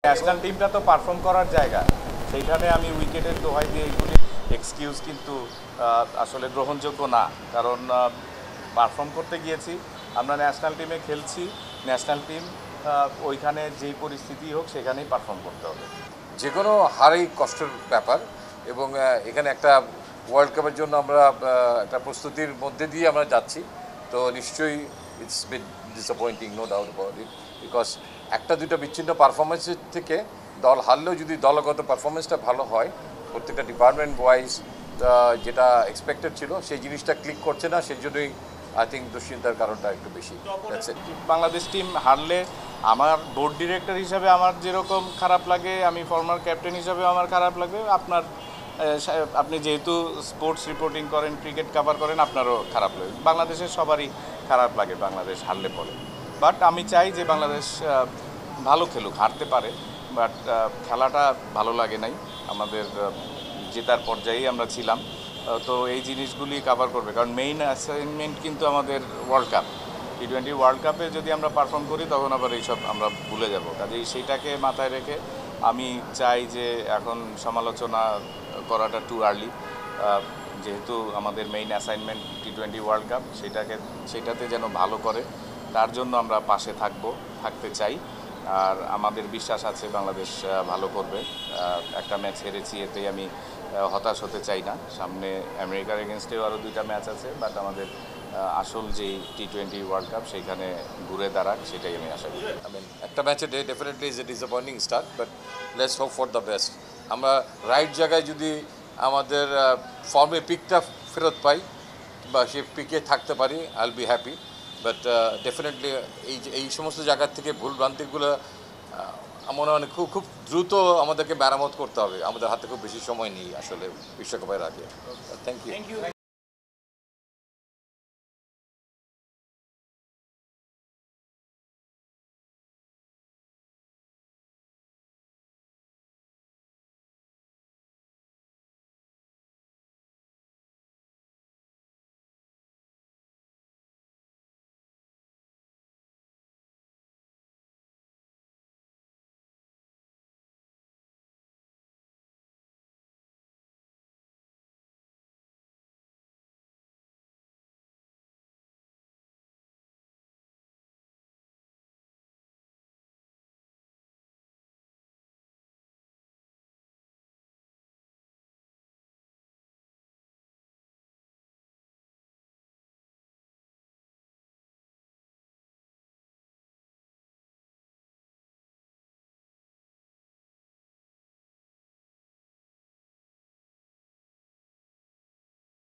National টিমটা তো perform করার জায়গা, সেইখানে আমি উইকেটের দোহাই দিয়ে এইগুলি এক্সকিউজ কিন্তু আসলে গ্রহণযোগ্য না। কারণ পারফর্ম করতে গিয়েছি, আমরা ন্যাশনাল টিমে খেলছি, ন্যাশনাল টিম ওইখানে যেই পরিস্থিতি হোক সেখানেই পারফর্ম করতে হবে। যে কোনো হারেই কষ্টের ব্যাপার এবং এখানে একটা ওয়ার্ল্ড কাপের জন্য আমরা একটা প্রস্তুতির মধ্যে দিয়ে আমরা যাচ্ছি। তো নিশ্চয়ই it's bit disappointing, no doubt about it, because একটা দুটো বিচ্ছিন্ন পারফরমেন্সের থেকে দল হারলেও যদি দলগত পারফরমেন্সটা ভালো হয়, প্রত্যেকটা ডিপার্টমেন্ট ওয়াইজ যেটা এক্সপেক্টেড ছিল সেই জিনিসটা ক্লিক করছে না, সেই জন্যই আই থিঙ্ক দুশ্চিন্তার কারণটা একটু বেশি। বাংলাদেশ টিম হারলে আমার বোর্ড ডিরেক্টর হিসাবে আমার যেরকম খারাপ লাগে, আমি ফর্মার ক্যাপ্টেন হিসাবে আমার খারাপ লাগবে, আপনি যেহেতু স্পোর্টস রিপোর্টিং করেন, ক্রিকেট কভার করেন, আপনারও খারাপ লাগে, বাংলাদেশের সবারই খারাপ লাগে বাংলাদেশ হারলে পরে। বাট আমি চাই যে বাংলাদেশ ভালো খেলুক, হারতে পারে, বাট খেলাটা ভালো লাগে নাই, আমাদের জেতার পর্যায়েই আমরা ছিলাম। তো এই জিনিসগুলি কভার করবে, কারণ মেইন অ্যাসাইনমেন্ট কিন্তু আমাদের ওয়ার্ল্ড কাপ, টি-20 ওয়ার্ল্ড কাপে যদি আমরা পারফর্ম করি তখন আবার এইসব আমরা ভুলে যাব। কাজেই সেইটাকে মাথায় রেখে আমি চাই যে এখন সমালোচনা করাটা টু আর্লি, যেহেতু আমাদের মেইন অ্যাসাইনমেন্ট টি-20 ওয়ার্ল্ড কাপ, সেটাতে যেন ভালো করে, তার জন্য আমরা পাশে থাকতে চাই। আর আমাদের বিশ্বাস আছে বাংলাদেশ ভালো করবে। একটা ম্যাচ হেরেছি, এতেই আমি হতাশ হতে চাই না। সামনে আমেরিকার এগেনস্টেও আরও 2টা ম্যাচ আছে, বাট আমাদের আসল যেই টি-20 ওয়ার্ল্ড কাপ সেইখানে ঘুরে দাঁড়াক, সেটাই আমি আশা করি। একটা ম্যাচে definitely is a disappointing start, but let's hope for the best. আমরা রাইট জায়গায় যদি আমাদের ফর্মে পিকটা ফেরত পাই বা সে পিকে থাকতে পারি, I will be happy. But definitely এই সমস্ত জায়গার থেকে ভুল ভ্রান্তিগুলো মনে হয় খুব দ্রুত আমাদেরকে মেরামত করতে হবে। আমাদের হাতে খুব বেশি সময় নেই আসলে বিশ্বকাপের আগে। Thank you.